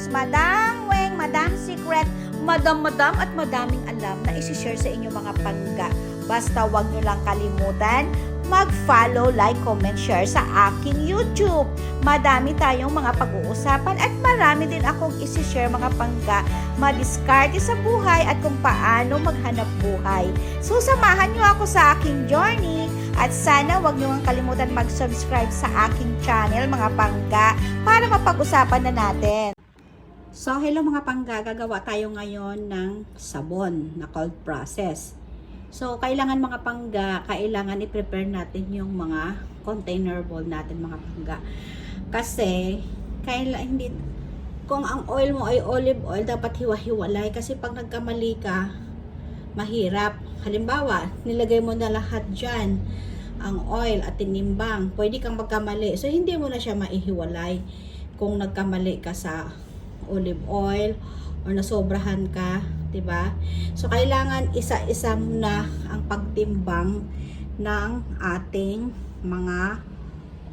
Madam Weng, Madam Secret, Madam at madaming alam na isi-share sa inyo mga pangga. Basta wag nyo lang kalimutan mag-follow, like, comment, share sa aking YouTube. Madami tayong mga pag-uusapan at marami din akong isi-share mga pangga, madiskarte sa buhay at kung paano maghanap buhay. So, samahan nyo ako sa aking journey at sana wag nyo ang kalimutan mag-subscribe sa aking channel mga pangga para mapag-usapan na natin. So, hello mga pangga, gagawa tayo ngayon ng sabon na cold process. So, kailangan mga pangga, kailangan i-prepare natin yung mga container bowl natin mga pangga. Kasi, hindi, kung ang oil mo ay olive oil, dapat hiwa-hiwalay. Kasi pag nagkamali ka, mahirap. Halimbawa, nilagay mo na lahat dyan, ang oil at tinimbang, pwede kang magkamali. So, hindi mo na siya maihiwalay kung nagkamali ka sa olive oil or nasobrahan ka. Diba? So, kailangan isa-isa na ang pagtimbang ng ating mga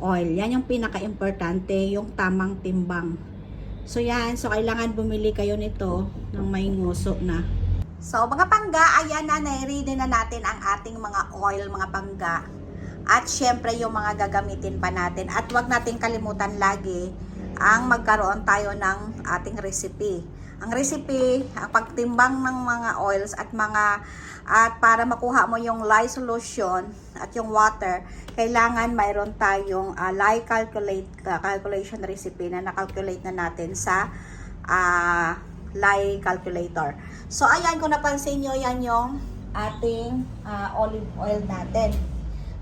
oil. Yan yung pinaka-importante, yung tamang timbang. So, yan. So, kailangan bumili kayo nito ng may nguso na. So, mga pangga, ayan na, nai-ready na natin ang ating mga oil, mga pangga. At syempre, yung mga gagamitin pa natin. At wag nating kalimutan lagi ang magkaroon tayo ng ating recipe. Ang recipe, ang pagtimbang ng mga oils at para makuha mo yung lye solution at yung water, kailangan mayroon tayong lye calculation recipe na na-calculate na natin sa lye calculator. So, ayan, kung napansin nyo, yan yung ating olive oil natin.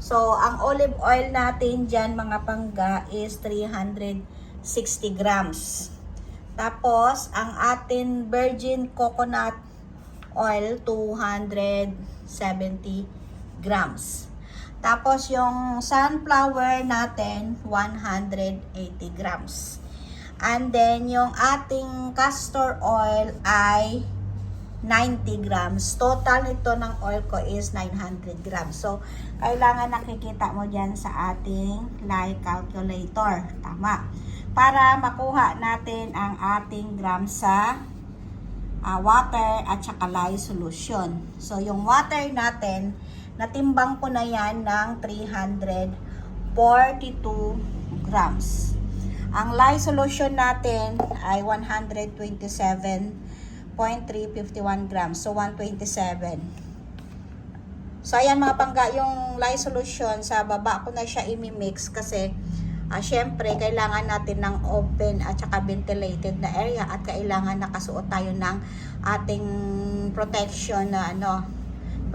So, ang olive oil natin dyan, mga pangga, is 360 grams. Tapos, ang atin virgin coconut oil, 270 grams. Tapos, yung sunflower natin, 180 grams. And then, yung ating castor oil ay 90 grams. Total nito ng oil ko is 900 grams. So, kailangan nakikita mo dyan sa ating lye calculator. Tama. Para makuha natin ang ating grams sa water at saka lye solution. So, yung water natin, natimbang ko na yan ng 342 grams. Ang lye solution natin ay 127.351 grams. So, 127. So, ayan mga pangga, yung lye solution, sa baba ko na siya imimix kasi syempre, kailangan natin ng open at saka ventilated na area at kailangan nakasuot tayo ng ating protection na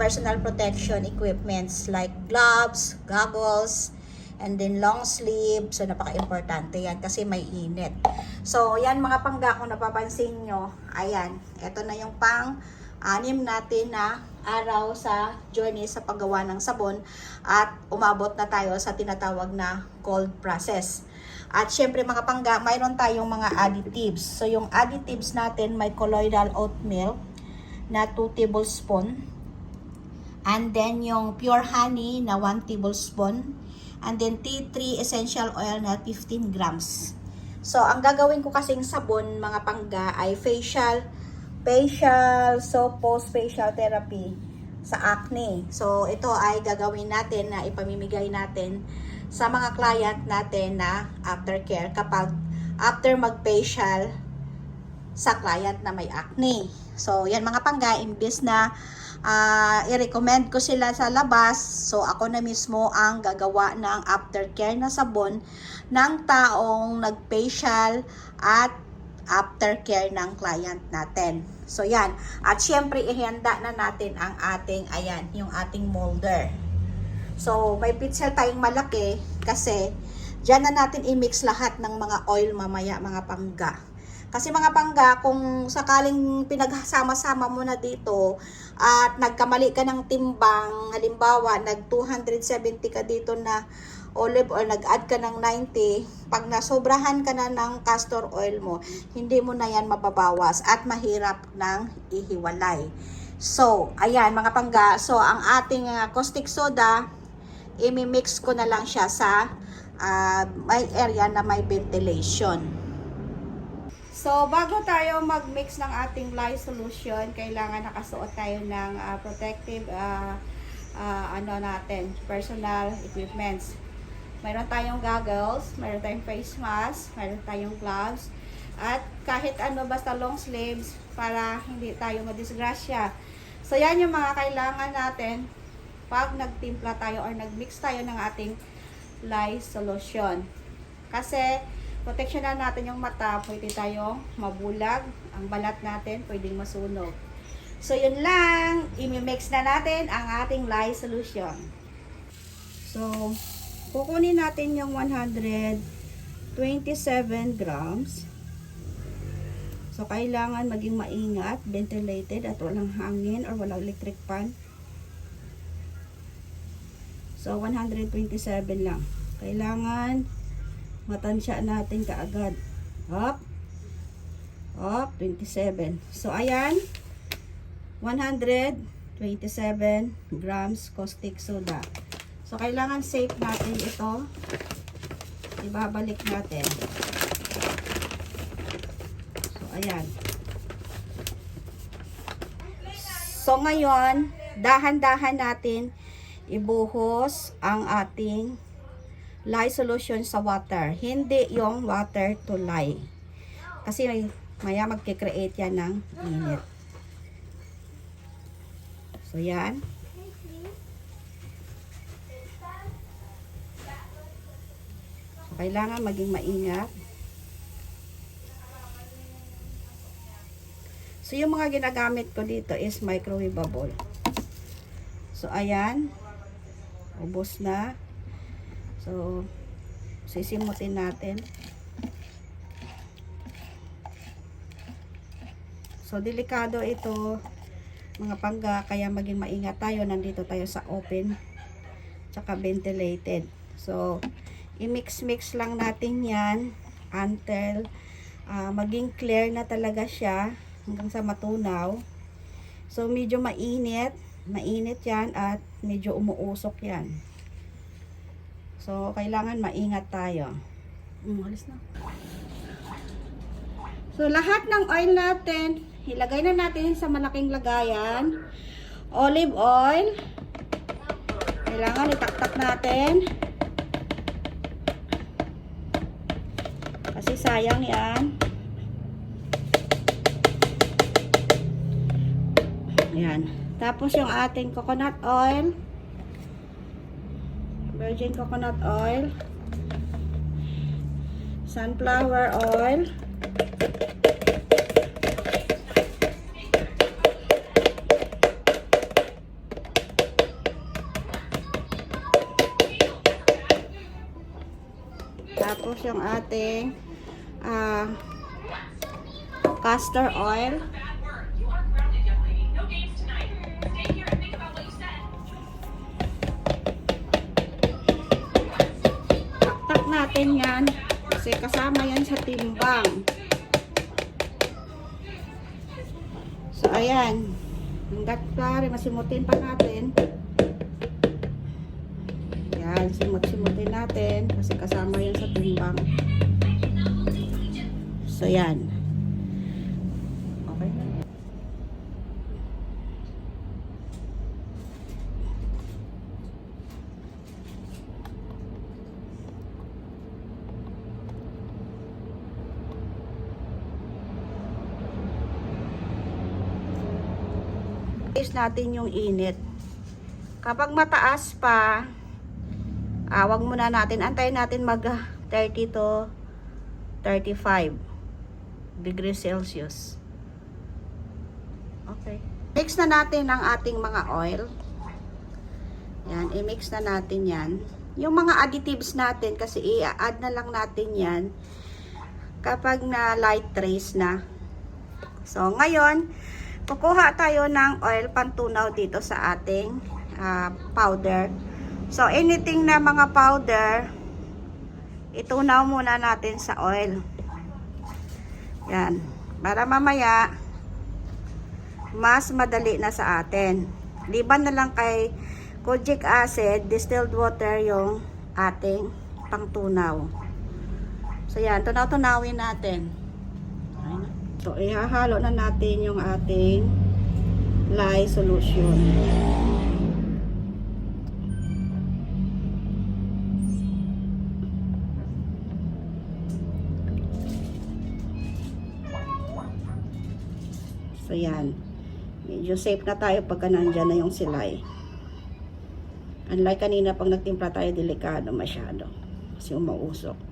personal protection equipments like gloves, goggles, and then long sleeve. So, napaka-importante yan kasi may init. So, yan mga pangga, kung napapansin nyo, ayan, eto na yung pang-anim natin na araw sa journey sa paggawa ng sabon at umabot na tayo sa tinatawag na cold process. At syempre mga pangga, mayroon tayong mga additives. So yung additives natin, may colloidal oatmeal na 2 tablespoon. And then yung pure honey na 1 tablespoon. And then tea tree essential oil na 15 grams. So ang gagawin ko kasing sabon mga pangga ay facial facial therapy sa acne. So, ito ay gagawin natin na ipamimigay natin sa mga client natin na aftercare kapag after mag-facial sa client na may acne. So, yan mga pangga, imbis na i-recommend ko sila sa labas, so ako na mismo ang gagawa ng aftercare na sabon ng taong nag-facial at aftercare ng client natin. So, yan. At syempre, ihanda na natin ang ating, ayan, yung ating molder. So, may pitzel tayong malaki kasi dyan na natin i-mix lahat ng mga oil mamaya, mga pangga. Kasi mga pangga, kung sakaling pinagsama-sama mo na dito at nagkamali ka ng timbang, halimbawa, nag 270 ka dito na olive oil, nag-add ka ng 90, pag nasobrahan ka na ng castor oil mo, hindi mo na yan mababawas at mahirap ng ihiwalay. So, ayan mga pangga, so ang ating caustic soda, imimix ko na lang siya sa may area na may ventilation. So, bago tayo mag-mix ng ating lye solution, kailangan nakasuot tayo ng protective personal equipments. Mayroon tayong goggles, mayroon tayong face mask, mayroon tayong gloves, at kahit ano basta long sleeves para hindi tayo madisgrasya. So, yan yung mga kailangan natin pag nagtimpla tayo or nagmix tayo ng ating lye solution. Kasi, proteksyonan natin yung mata, pwede tayong mabulag, ang balat natin pwedeng masunog. So, yun lang, i-mix na natin ang ating lye solution. So, kukunin natin yung 127 grams. So, kailangan maging maingat, ventilated at walang hangin or walang electric fan. So, 127 lang. Kailangan matansya natin kaagad. Up. Up, 27. So, ayan. 127 grams caustic soda. So, kailangan safe natin ito. Ibabalik natin. So, ayan. So, ngayon, dahan-dahan natin ibuhos ang ating lye solution sa water. Hindi yung water to lye. Kasi maya magkikreate yan ng init. So, yan. So, kailangan maging maingat. So, yung mga ginagamit ko dito is microwavable. So, ayan. Ubos na. So, sisimutin natin. So, delikado ito, mga pangga, kaya maging maingat tayo. Nandito tayo sa open, tsaka ventilated. So, i-mix-mix lang natin yan until maging clear na talaga siya hanggang sa matunaw. So, medyo mainit yan at medyo umuusok yan. So, kailangan maingat tayo. Alis na. So, lahat ng oil natin, ilagay na natin sa malaking lagayan. Olive oil. Kailangan itaktak natin. Kasi sayang yan. Ayan. Tapos yung ating coconut oil. Virgin coconut oil, sunflower oil, tapos yung ating castor oil. Natin yan kasi kasama yan sa timbang. So, ayan. Hanggat pare, masimutin pa natin. Yan, simut-simutin natin kasi kasama yan sa timbang. So, yan. Okay. Test natin yung init. Kapag mataas pa, wag muna natin, antayin natin mag 30 to 35 degrees Celsius. Okay. Mix na natin ang ating mga oil. Yan, i-mix na natin yan. Yung mga additives natin, kasi i-add na lang natin yan kapag na light trace na. So, ngayon, kukuha tayo ng oil pantunaw dito sa ating powder. So, anything na mga powder, itunaw muna natin sa oil. Yan. Para mamaya, mas madali na sa atin. Liban na lang kay kojic acid, distilled water yung ating pangtunaw. So, yan. Tunaw-tunawin natin. So, ihahalo na natin yung ating lye solution. So, yan. Medyo safe na tayo pagka nandyan na yung silay. Unlike kanina, pag nagtimpla tayo, delikado masyado. Kasi umausok.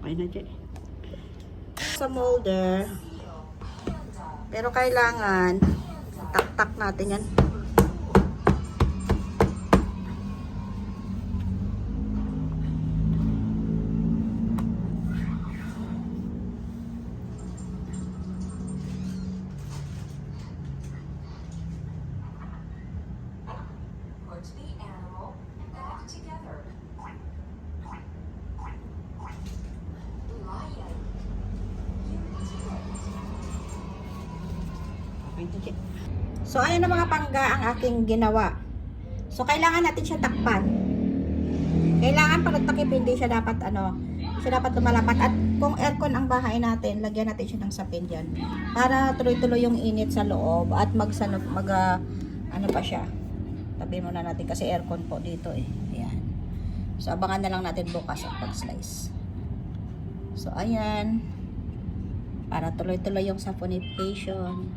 Okay na dyan. Sa molder. Pero kailangan tak-tak natin yan. Put the animal back together. Lion. You did it. So, ayan na mga pangga ang aking ginawa. So, kailangan natin siya takpan. Kailangan pag nagtakip, hindi siya dapat lumalapat. At kung aircon ang bahay natin, lagyan natin siya ng sapin dyan. Para tuloy-tuloy yung init sa loob at ano pa siya. Tabi muna natin kasi aircon po dito eh. Ayan. So, abangan na lang natin bukas ang pag-slice. So, ayan. Para tuloy-tuloy yung saponification.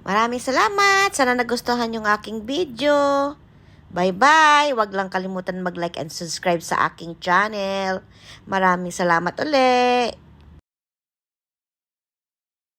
Maraming salamat! Sana nagustuhan yung aking video. Bye-bye! Huwag lang kalimutan mag-like and subscribe sa aking channel. Maraming salamat ulit!